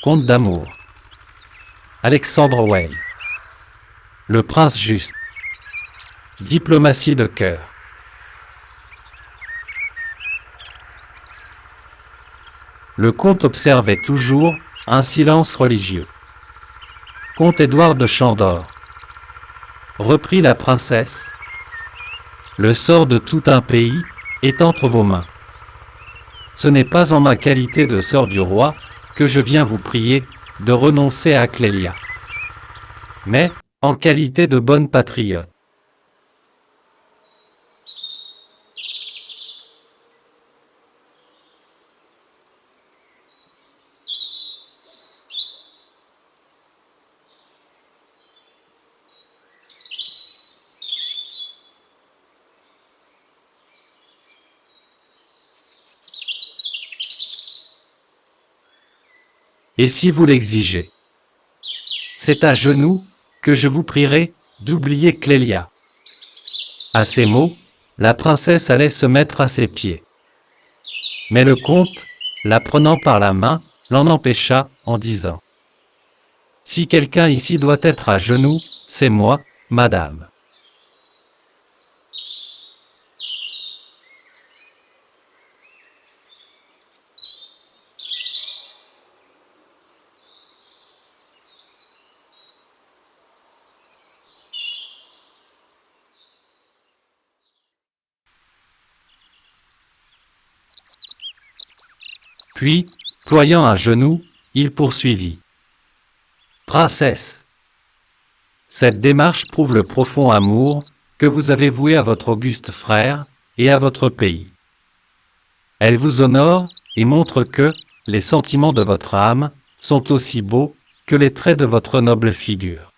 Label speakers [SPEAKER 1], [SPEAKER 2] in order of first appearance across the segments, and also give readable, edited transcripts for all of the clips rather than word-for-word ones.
[SPEAKER 1] Conte d'amour. Alexandre Weil. Le prince juste. Diplomatie de cœur. Le comte observait toujours un silence religieux. Comte Édouard de Chandor. Reprit la princesse. Le sort de tout un pays est entre vos mains. Ce n'est pas en ma qualité de sœur du roi que je viens vous prier de renoncer à Clélia, mais en qualité de bonne patriote. Et si vous l'exigez, c'est à genoux que je vous prierai d'oublier Clélia. À ces mots, la princesse allait se mettre à ses pieds. Mais le comte, la prenant par la main, l'en empêcha en disant : « Si quelqu'un ici doit être à genoux, c'est moi, madame. » Puis, ployant un genou, il poursuivit : « Princesse, cette démarche prouve le profond amour que vous avez voué à votre auguste frère et à votre pays. Elle vous honore et montre que les sentiments de votre âme sont aussi beaux que les traits de votre noble figure.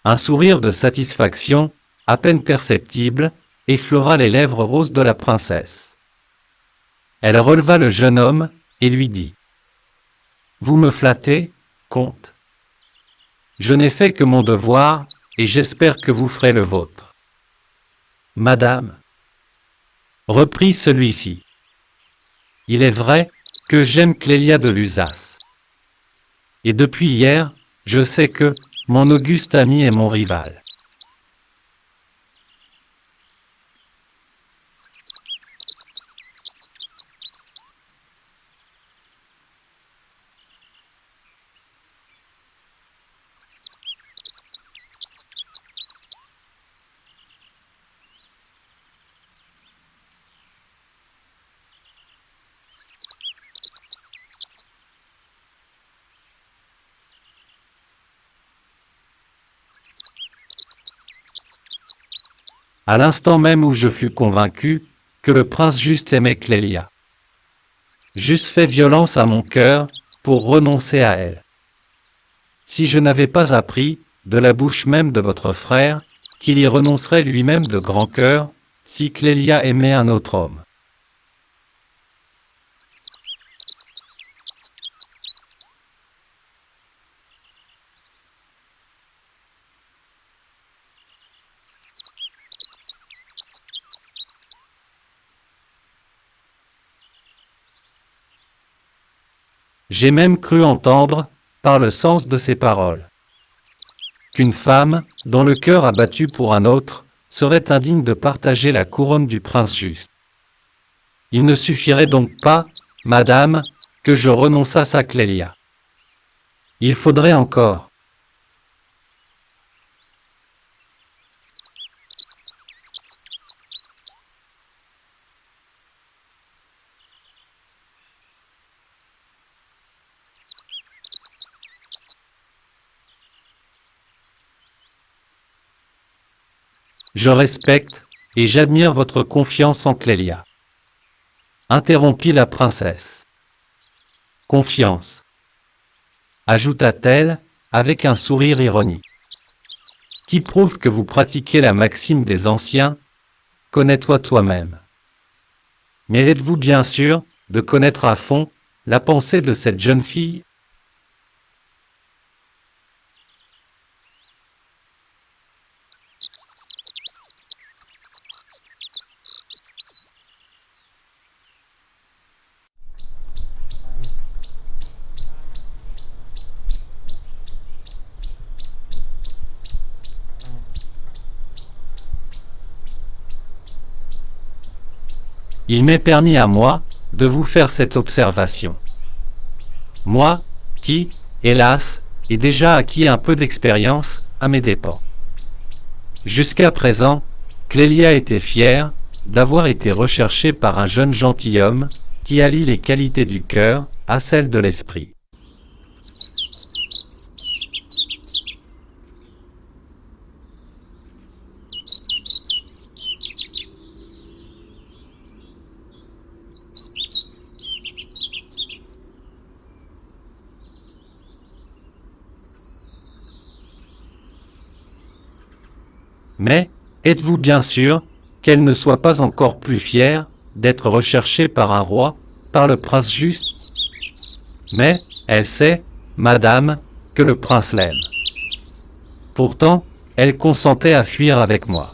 [SPEAKER 1] Un sourire de satisfaction, à peine perceptible, effleura les lèvres roses de la princesse. Elle releva le jeune homme et lui dit : « Vous me flattez, comte. Je n'ai fait que mon devoir et j'espère que vous ferez le vôtre. » « Madame, reprit celui-ci, il est vrai que j'aime Clélia de Lusace. Et depuis hier, je sais que mon auguste ami est mon rival. À l'instant même où je fus convaincu que le prince juste aimait Clélia, j'eusse fait violence à mon cœur pour renoncer à elle. Si je n'avais pas appris de la bouche même de votre frère qu'il y renoncerait lui-même de grand cœur si Clélia aimait un autre homme. J'ai même cru entendre, par le sens de ces paroles, qu'une femme, dont le cœur a battu pour un autre, serait indigne de partager la couronne du prince juste. Il ne suffirait donc pas, madame, que je renonçasse à Clélia. Il faudrait encore. Je respecte et j'admire votre confiance en Clélia, interrompit la princesse. Confiance, ajouta-t-elle avec un sourire ironique, qui prouve que vous pratiquez la maxime des anciens : connais-toi toi-même. Mais êtes-vous bien sûr de connaître à fond la pensée de cette jeune fille? Il m'est permis à moi de vous faire cette observation. Moi, qui, hélas, ai déjà acquis un peu d'expérience à mes dépens. Jusqu'à présent, Clélia était fière d'avoir été recherchée par un jeune gentilhomme qui allie les qualités du cœur à celles de l'esprit. Mais, êtes-vous bien sûr qu'elle ne soit pas encore plus fière d'être recherchée par un roi, par le prince juste? Mais, elle sait, madame, que le prince l'aime. Pourtant, elle consentait à fuir avec moi.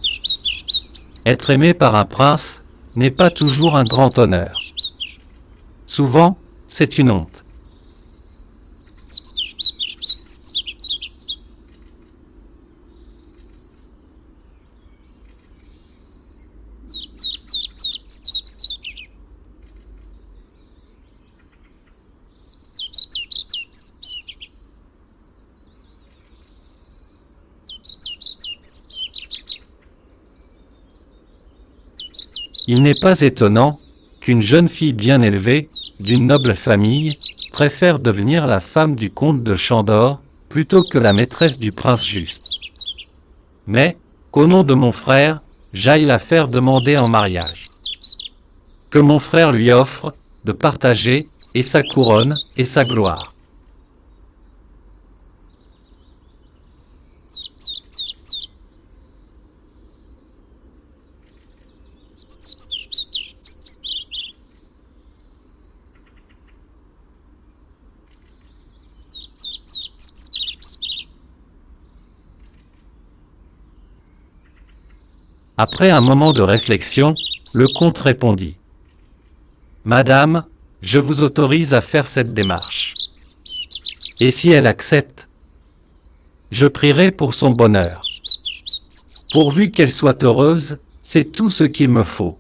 [SPEAKER 1] Être aimé par un prince n'est pas toujours un grand honneur. Souvent, c'est une honte. Il n'est pas étonnant qu'une jeune fille bien élevée, d'une noble famille, préfère devenir la femme du comte de Chandor plutôt que la maîtresse du prince juste. Mais, qu'au nom de mon frère, j'aille la faire demander en mariage. Que mon frère lui offre de partager et sa couronne et sa gloire. Après un moment de réflexion, le comte répondit. Madame, je vous autorise à faire cette démarche. Et si elle accepte, je prierai pour son bonheur. Pourvu qu'elle soit heureuse, c'est tout ce qu'il me faut.